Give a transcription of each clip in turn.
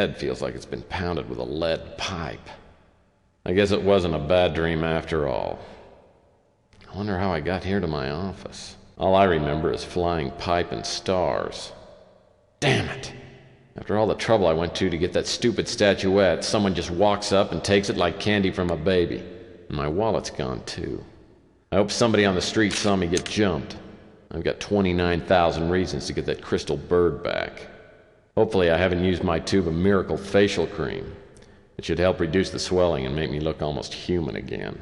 head feels like it's been pounded with a lead pipe. I guess it wasn't a bad dream after all. I wonder how I got here to my office. All I remember is flying pipe and stars. Damn it! After all the trouble I went to get that stupid statuette, someone just walks up and takes it like candy from a baby. And my wallet's gone too. I hope somebody on the street saw me get jumped. I've got 29,000 reasons to get that crystal bird back. Hopefully I haven't used my tube of miracle facial cream. It should help reduce the swelling and make me look almost human again.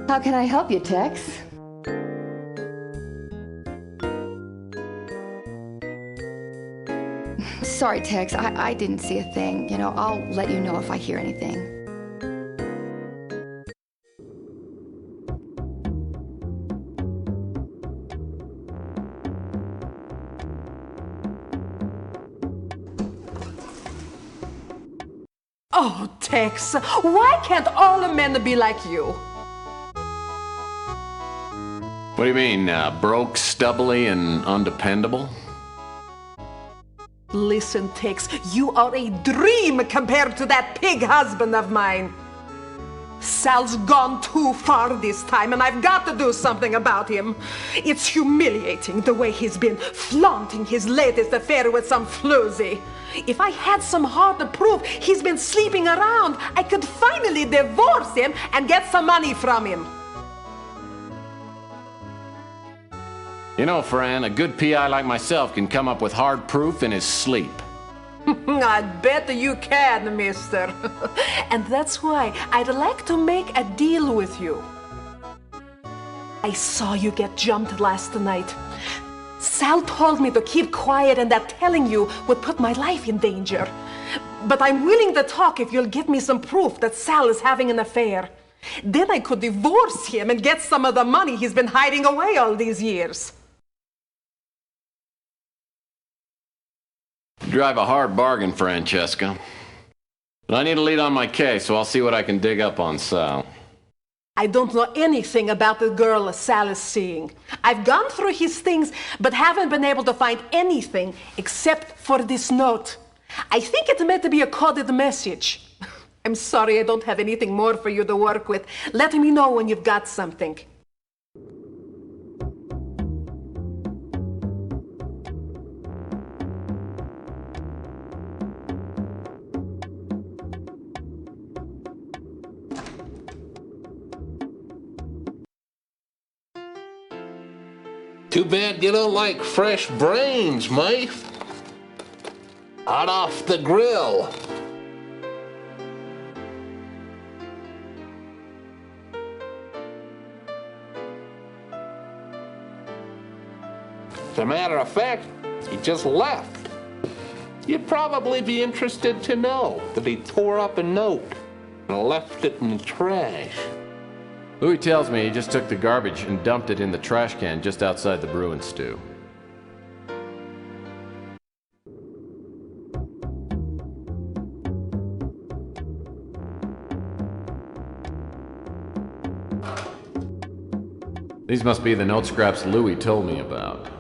How can I help you, Tex? Sorry, Tex, I didn't see a thing. You know, I'll let you know if I hear anything. Oh, Tex, why can't all the men be like you? What do you mean, broke, stubbly, and undependable? Listen, Tex, you are a dream compared to that pig husband of mine. Sal's gone too far this time, and I've got to do something about him. It's humiliating the way he's been flaunting his latest affair with some floozy. If I had some hard to prove he's been sleeping around, I could finally divorce him and get some money from him. You know, Fran, a good PI like myself can come up with hard proof in his sleep. I bet you can, mister. And that's why I'd like to make a deal with you. I saw you get jumped last night. Sal told me to keep quiet and that telling you would put my life in danger. But I'm willing to talk if you'll give me some proof that Sal is having an affair. Then I could divorce him and get some of the money he's been hiding away all these years. You drive a hard bargain, Francesca. But I need a lead on my case, so I'll see what I can dig up on Sal. I don't know anything about the girl Sal is seeing. I've gone through his things, but haven't been able to find anything except for this note. I think it's meant to be a coded message. I'm sorry I don't have anything more for you to work with. Let me know when you've got something. Too bad you don't like fresh brains, mate. Hot off the grill. As a matter of fact, he just left. You'd probably be interested to know that he tore up a note and left it in the trash. Louis tells me he just took the garbage and dumped it in the trash can just outside the brew and stew. These must be the note scraps Louis told me about.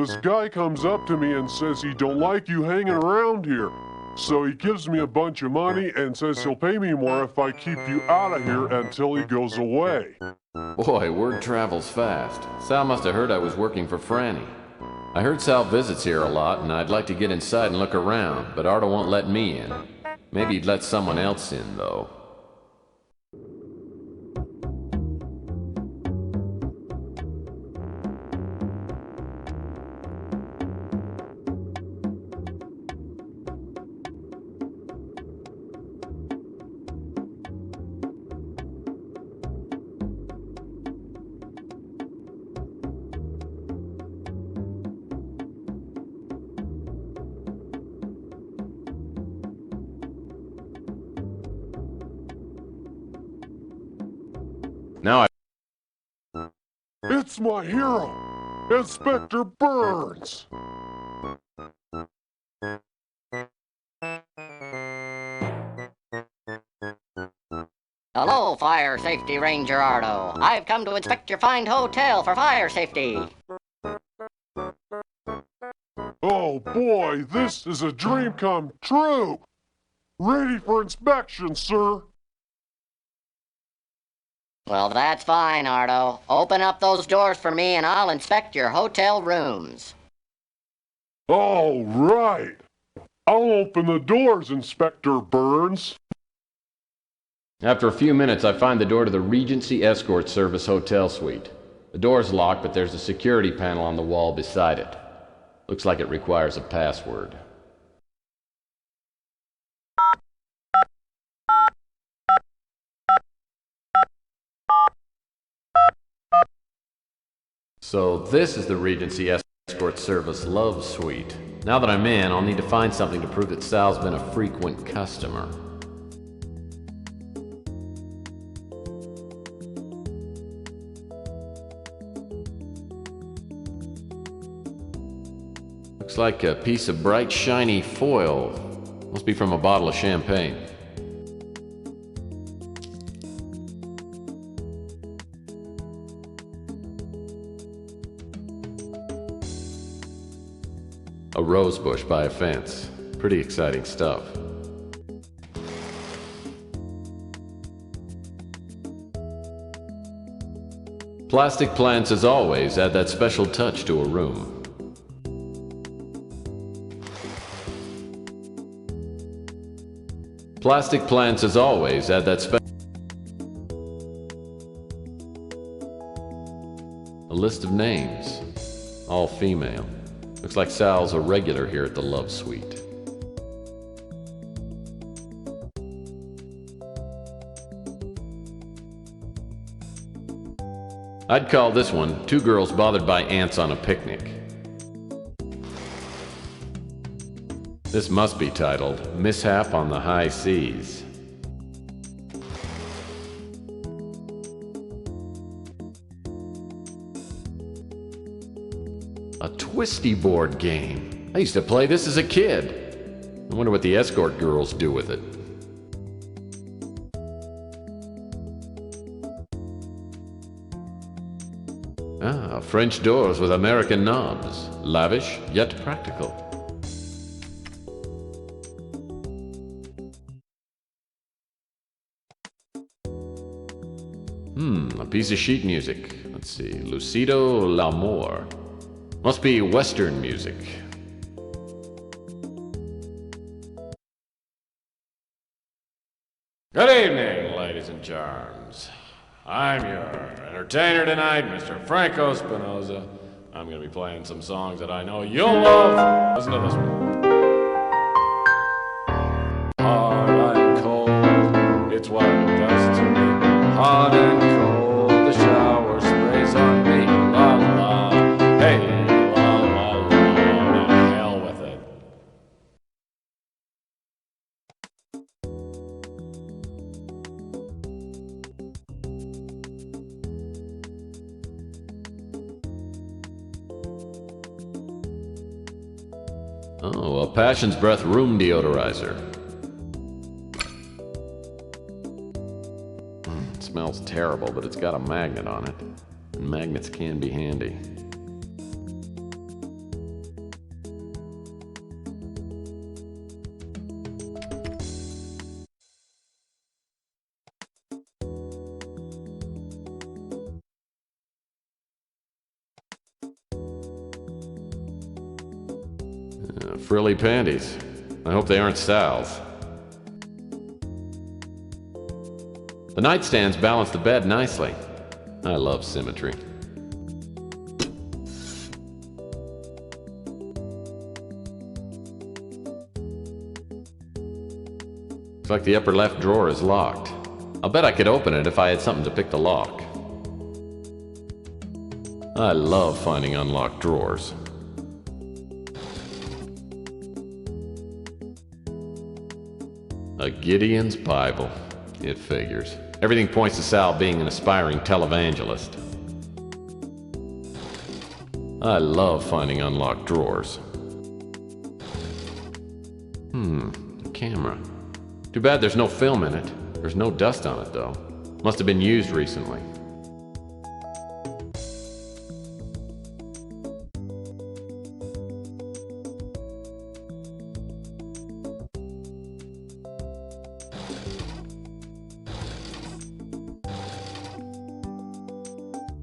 this guy comes up to me and says he don't like you hanging around here. So he gives me a bunch of money and says he'll pay me more if I keep you out of here until he goes away. Boy, word travels fast. Sal must have heard I was working for Franny. I heard Sal visits here a lot, and I'd like to get inside and look around, but Ardo won't let me in. Maybe he'd let someone else in, though. Now It's my hero, Inspector Burns. Hello, Fire Safety Ranger Ardo. I've come to inspect your fine hotel for fire safety. Oh boy, this is a dream come true. Ready for inspection, sir. Well, that's fine, Ardo. Open up those doors for me and I'll inspect your hotel rooms. All right. I'll open the doors, Inspector Burns. after a few minutes, I find the door to the Regency Escort Service Hotel Suite. The door's locked, but there's a security panel on the wall beside it. Looks like it requires a password. So this is the Regency Escort Service Love Suite. Now that I'm in, I'll need to find something to prove that Sal's been a frequent customer. Looks like a piece of bright, shiny foil. Must be from a bottle of champagne. A rose bush by a fence. Pretty exciting stuff. Plastic plants, as always, add that special touch to a room. Plastic plants, as always, add that special... A list of names. All female. Looks like Sal's a regular here at the Love Suite. I'd call this one Two Girls Bothered by Ants on a Picnic. This must be titled Mishap on the High Seas. A twisty board game. I used to play this as a kid. I wonder what the escort girls do with it. Ah, French doors with American knobs. Lavish, yet practical. A piece of sheet music. Let's see. Lucido L'Amour. Must be Western music. Good evening, ladies and charms. I'm your entertainer tonight, Mr. Franco Spinoza. I'm going to be playing some songs that I know you'll love. Listen to this one. Hard and cold, it's what it does to me. Hot and cold, the shower sprays on me. La la, hey, la la la, to hell with it. Oh, a Passion's Breath room deodorizer. It smells terrible, but it's got a magnet on it. And magnets can be handy. frilly panties. I hope they aren't Sal's. The nightstands balance the bed nicely. I love symmetry. Looks like the upper left drawer is locked. I'll bet I could open it if I had something to pick the lock. I love finding unlocked drawers. A Gideon's Bible. It figures. Everything points to Sal being an aspiring televangelist. I love finding unlocked drawers. A camera. Too bad there's no film in it. There's no dust on it, though. Must have been used recently.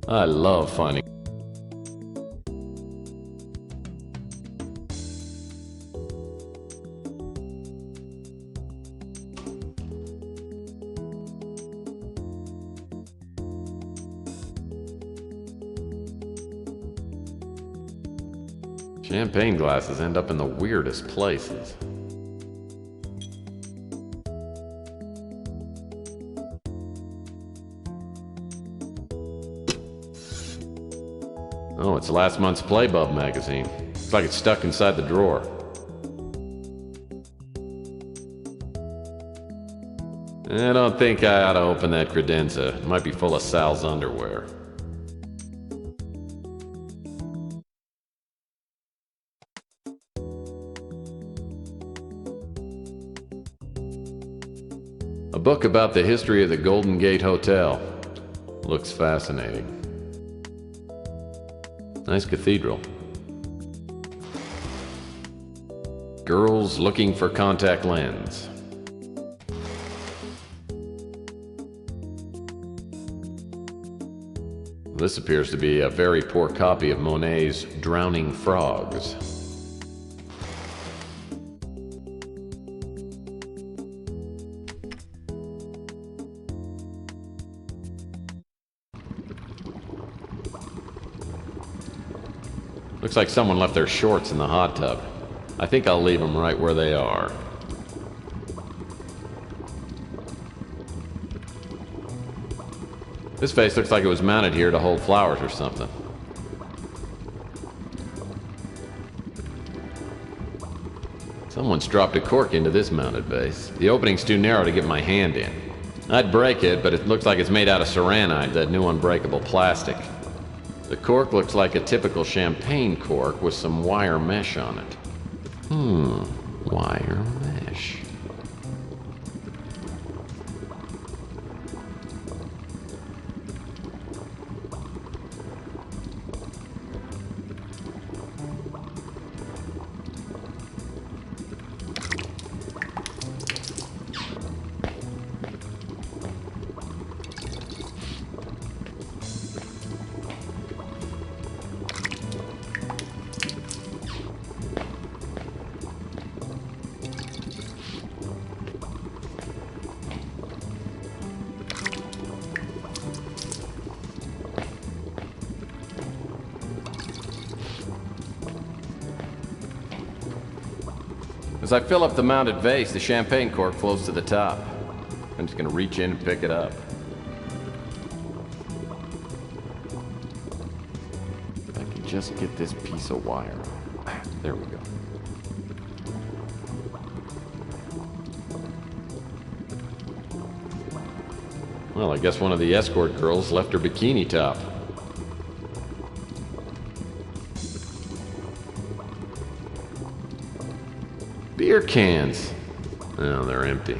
I love finding. Champagne glasses end up in the weirdest places. Oh, it's last month's Playbub magazine. Looks like it's stuck inside the drawer. I don't think I ought to open that credenza. It might be full of Sal's underwear. A book about the history of the Golden Gate Hotel. Looks fascinating. Nice cathedral. Girls looking for contact lens. This appears to be a very poor copy of Monet's Drowning Frogs. Looks like someone left their shorts in the hot tub. I think I'll leave them right where they are. This vase looks like it was mounted here to hold flowers or something. Someone's dropped a cork into this mounted vase. The opening's too narrow to get my hand in. I'd break it, but it looks like it's made out of saranite, that new unbreakable plastic. The cork looks like a typical champagne cork with some wire mesh on it. Wire mesh. As I fill up the mounted vase, the champagne cork flows to the top. I'm just gonna reach in and pick it up. If I can just get this piece of wire. There we go. Well, I guess one of the escort girls left her bikini top. Beer cans. Oh, they're empty.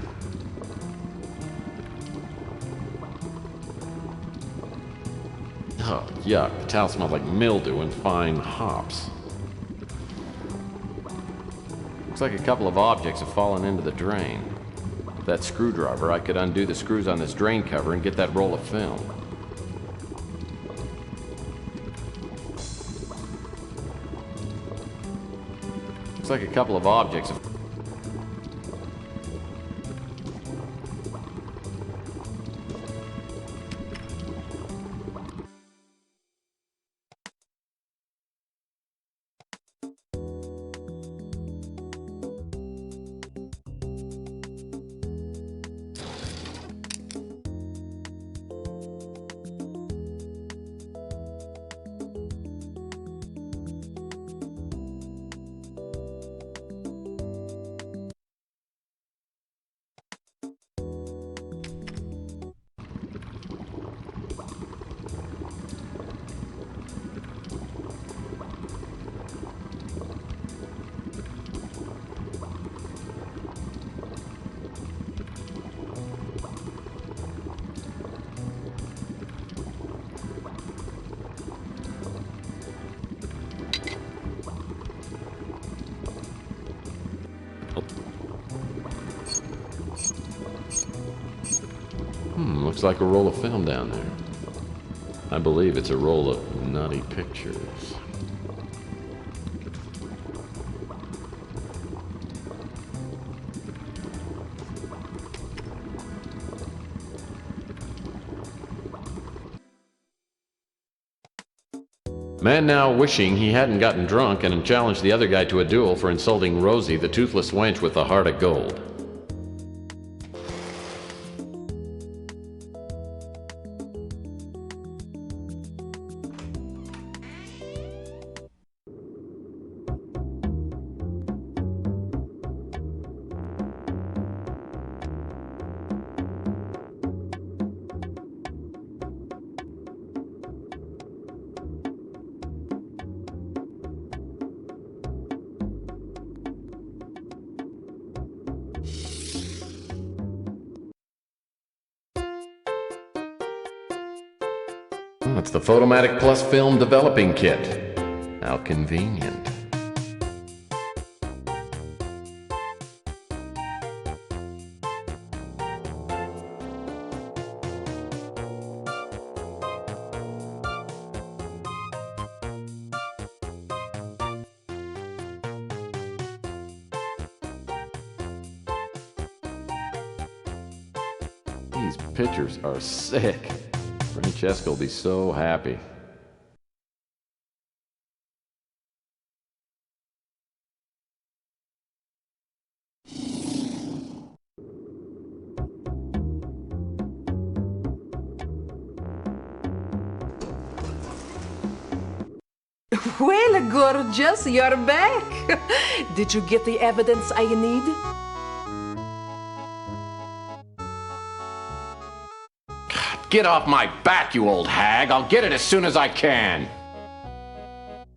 Oh, yuck. The towel smells like mildew and fine hops. Looks like a couple of objects have fallen into the drain. With that screwdriver, I could undo the screws on this drain cover and get that roll of film. Looks Looks like a couple of objects. Looks like a roll of film down there. I believe it's a roll of nutty pictures. Man now wishing he hadn't gotten drunk and challenged the other guy to a duel for insulting Rosie, the toothless wench with the heart of gold. Oh, it's the Photomatic Plus Film Developing Kit. How convenient. These pictures are sick. Francesca will be so happy. Well, gorgeous, you're back. Did you get the evidence I need? Get off my back, you old hag. I'll get it as soon as I can.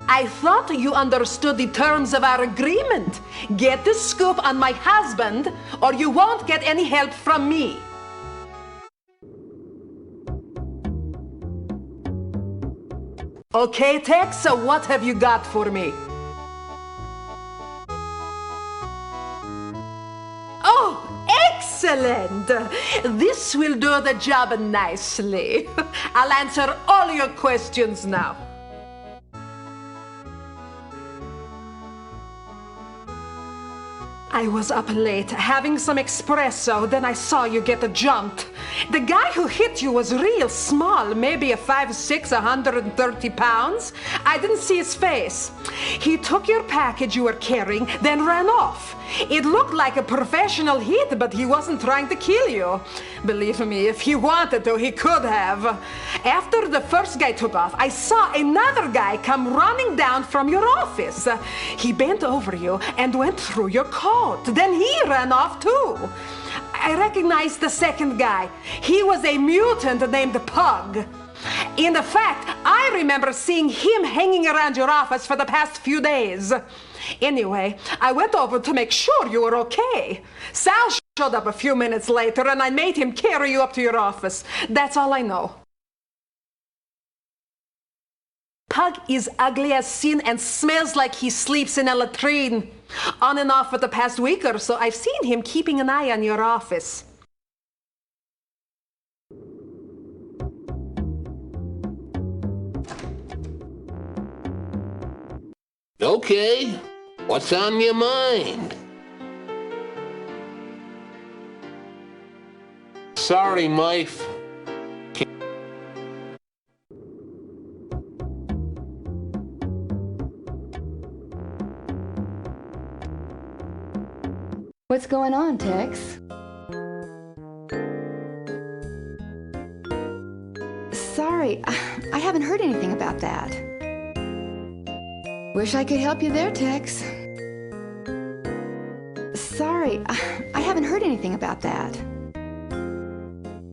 I thought you understood the terms of our agreement. Get the scoop on my husband, or you won't get any help from me. Okay, Tex, so what have you got for me? Oh, excellent! This will do the job nicely. I'll answer all your questions now. I was up late having some espresso, then I saw you get jumped. The guy who hit you was real small, maybe a 5'6", 130 pounds. I didn't see his face. He took your package you were carrying, then ran off. It looked like a professional hit, but he wasn't trying to kill you. Believe me, if he wanted to, he could have. After the first guy took off, I saw another guy come running down from your office. He bent over you and went through your coat. Then he ran off too. I recognized the second guy. He was a mutant named Pug. In fact, I remember seeing him hanging around your office for the past few days. Anyway, I went over to make sure you were okay. Sal showed up a few minutes later and I made him carry you up to your office. That's all I know. Pug is ugly as sin and smells like he sleeps in a latrine. On and off for the past week or so, I've seen him keeping an eye on your office. Okay, What's on your mind? Sorry, Mife. What's going on, Tex? Sorry, I haven't heard anything about that. Wish I could help you there, Tex. Sorry, I haven't heard anything about that.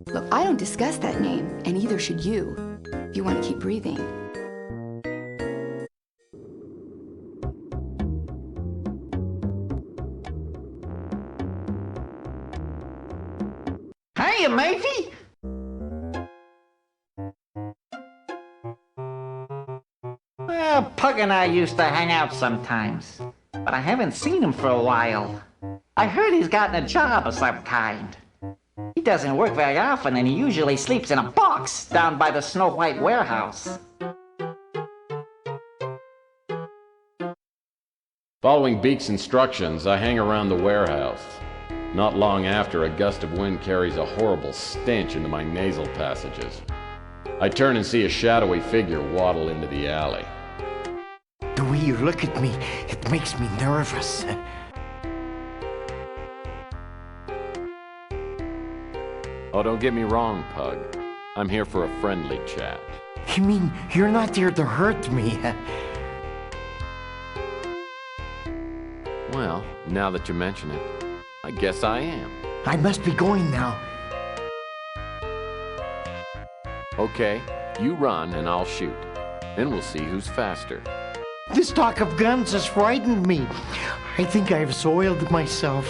Look, I don't discuss that name, and neither should you, if you want to keep breathing. Hiya, matey! Well, Pug and I used to hang out sometimes, but I haven't seen him for a while. I heard he's gotten a job of some kind. He doesn't work very often, and he usually sleeps in a box down by the Snow White warehouse. Following Beak's instructions, I hang around the warehouse. Not long after, a gust of wind carries a horrible stench into my nasal passages. I turn and see a shadowy figure waddle into the alley. The way you look at me, it makes me nervous. Oh, don't get me wrong, Pug. I'm here for a friendly chat. You mean you're not there to hurt me? Well, now that you mention it, I guess I am. I must be going now. Okay, you run and I'll shoot. Then we'll see who's faster. This talk of guns has frightened me. I think I've soiled myself.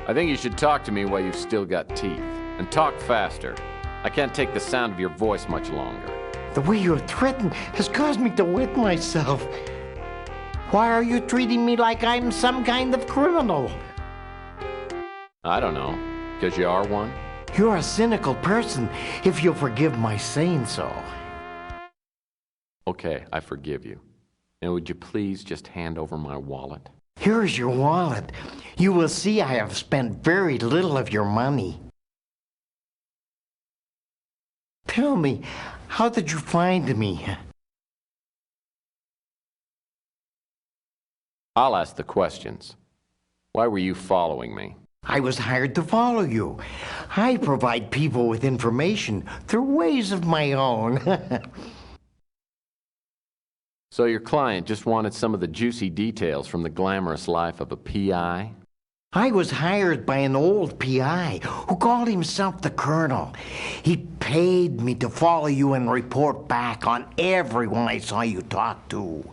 I think you should talk to me while you've still got teeth. And talk faster. I can't take the sound of your voice much longer. The way you threaten has caused me to wet myself. Why are you treating me like I'm some kind of criminal? I don't know. Because you are one? You're a cynical person, if you'll forgive my saying so. Okay, I forgive you. And would you please just hand over my wallet? Here's your wallet. You will see I have spent very little of your money. Tell me, how did you find me? I'll ask the questions. Why were you following me? I was hired to follow you. I provide people with information through ways of my own. So your client just wanted some of the juicy details from the glamorous life of a PI? I was hired by an old PI who called himself the Colonel. He paid me to follow you and report back on everyone I saw you talk to.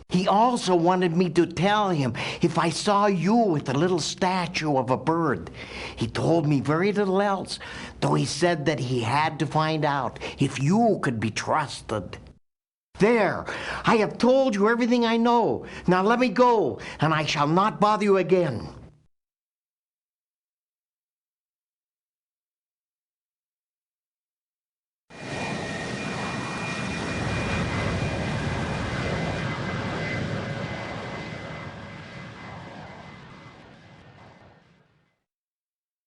He also wanted me to tell him if I saw you with a little statue of a bird. He told me very little else, though he said that he had to find out if you could be trusted. There, I have told you everything I know. Now let me go, and I shall not bother you again.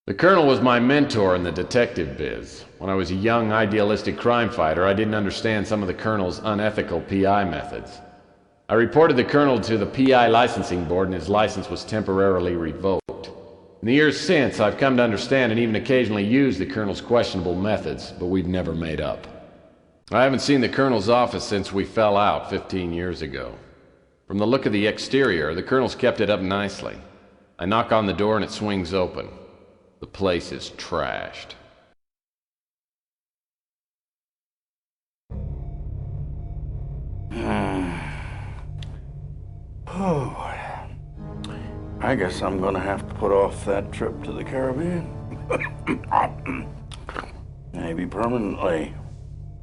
The Colonel was my mentor in the detective biz. When I was a young, idealistic crime fighter, I didn't understand some of the Colonel's unethical PI methods. I reported the Colonel to the PI licensing board and his license was temporarily revoked. In the years since, I've come to understand and even occasionally use the Colonel's questionable methods, but we've never made up. I haven't seen the Colonel's office since we fell out 15 years ago. From the look of the exterior, the Colonel's kept it up nicely. I knock on the door and it swings open. The place is trashed. Oh, I guess I'm gonna have to put off that trip to the Caribbean. Maybe permanently.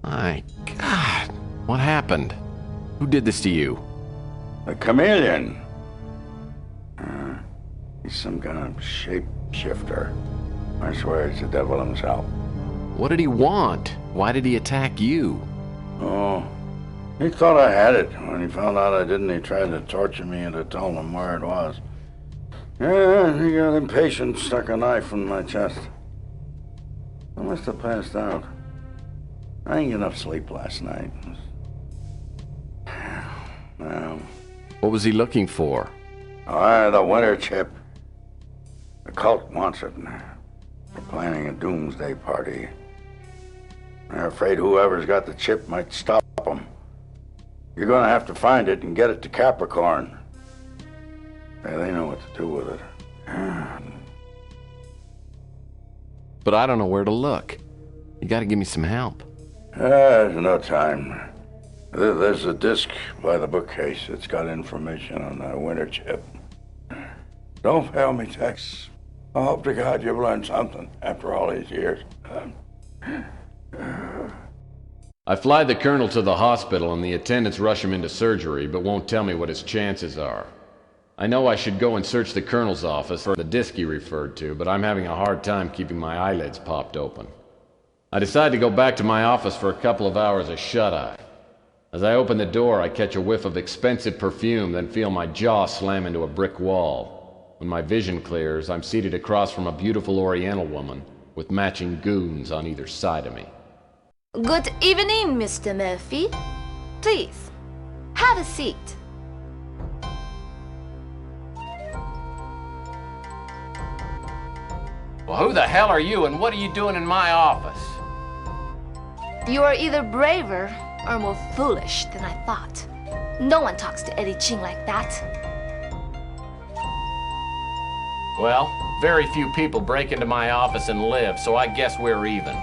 My God, what happened? Who did this to you? A chameleon. He's some kind of shapeshifter. I swear it's the devil himself. What did he want? Why did he attack you? Oh, He thought I had it. When he found out I didn't, he tried to torture me into telling him where it was. Yeah, he got impatient, stuck a knife in my chest. I must have passed out. I didn't get enough sleep last night. Well, What was he looking for? the winter chip. The cult wants it. They're planning a doomsday party. They're afraid whoever's got the chip might stop them. You're gonna have to find it and get it to Capricorn. They know what to do with it. But I don't know where to look. You gotta give me some help. There's no time. There's a disc by the bookcase. It's got information on the winter chip. Don't fail me, Tex. I hope to God you've learned something after all these years. I fly the colonel to the hospital and the attendants rush him into surgery, but won't tell me what his chances are. I know I should go and search the colonel's office for the disc he referred to, but I'm having a hard time keeping my eyelids popped open. I decide to go back to my office for a couple of hours of shut-eye. As I open the door, I catch a whiff of expensive perfume, then feel my jaw slam into a brick wall. When my vision clears, I'm seated across from a beautiful Oriental woman with matching goons on either side of me. Good evening, Mr. Murphy. Please, have a seat. Well, who the hell are you and what are you doing in my office? You are either braver or more foolish than I thought. No one talks to Eddie Ching like that. Well, very few people break into my office and live, so I guess we're even.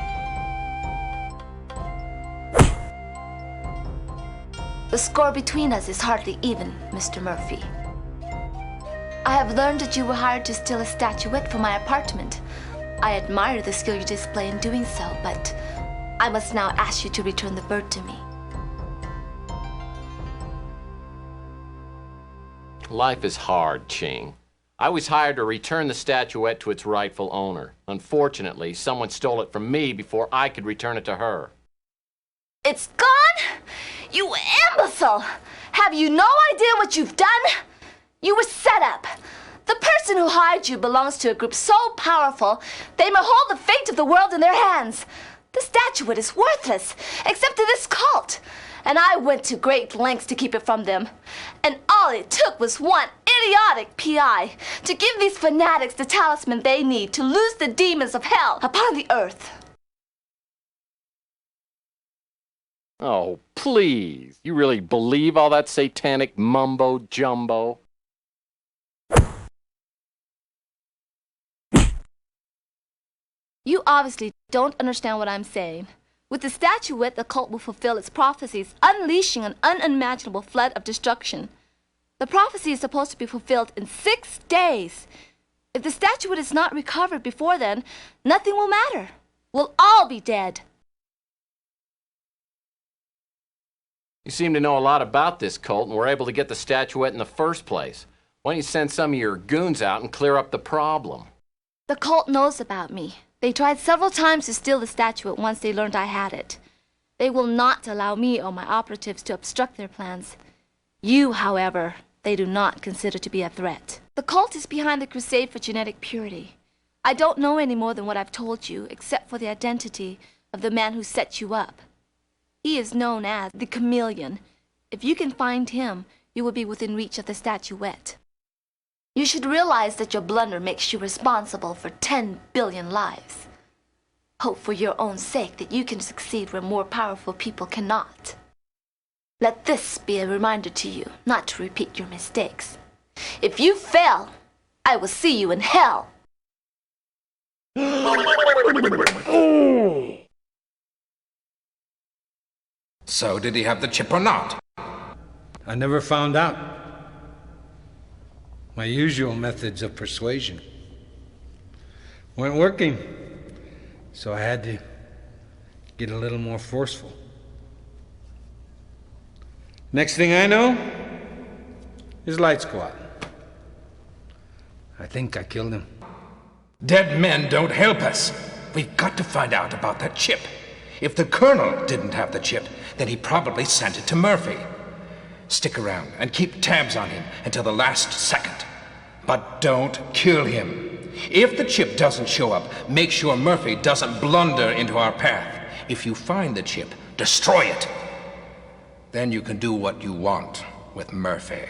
The score between us is hardly even, Mr. Murphy. I have learned that you were hired to steal a statuette from my apartment. I admire the skill you display in doing so, but I must now ask you to return the bird to me. Life is hard, Ching. I was hired to return the statuette to its rightful owner. Unfortunately, someone stole it from me before I could return it to her. It's gone? You imbecile! Have you no idea what you've done? You were set up. The person who hired you belongs to a group so powerful, they may hold the fate of the world in their hands. The statuette is worthless, except to this cult. And I went to great lengths to keep it from them. And all it took was one idiotic PI to give these fanatics the talisman they need to loose the demons of hell upon the earth. Oh, please. You really believe all that satanic mumbo-jumbo? You obviously don't understand what I'm saying. With the statuette, the cult will fulfill its prophecies, unleashing an unimaginable flood of destruction. The prophecy is supposed to be fulfilled in 6 days. If the statuette is not recovered before then, nothing will matter. We'll all be dead. You seem to know a lot about this cult and were able to get the statuette in the first place. Why don't you send some of your goons out and clear up the problem? The cult knows about me. They tried several times to steal the statuette once they learned I had it. They will not allow me or my operatives to obstruct their plans. You, however, they do not consider to be a threat. The cult is behind the crusade for genetic purity. I don't know any more than what I've told you, except for the identity of the man who set you up. He is known as the Chameleon. If you can find him, you will be within reach of the statuette. You should realize that your blunder makes you responsible for 10 billion lives. Hope for your own sake that you can succeed where more powerful people cannot. Let this be a reminder to you not to repeat your mistakes. If you fail, I will see you in hell. So did he have the chip or not? I never found out. My usual methods of persuasion weren't working, so I had to get a little more forceful. Next thing I know, his lights go out. I think I killed him. Dead men don't help us. We've got to find out about that chip. If the Colonel didn't have the chip, then he probably sent it to Murphy. Stick around and keep tabs on him until the last second. But don't kill him. If the chip doesn't show up, make sure Murphy doesn't blunder into our path. If you find the chip, destroy it. Then you can do what you want with Murphy.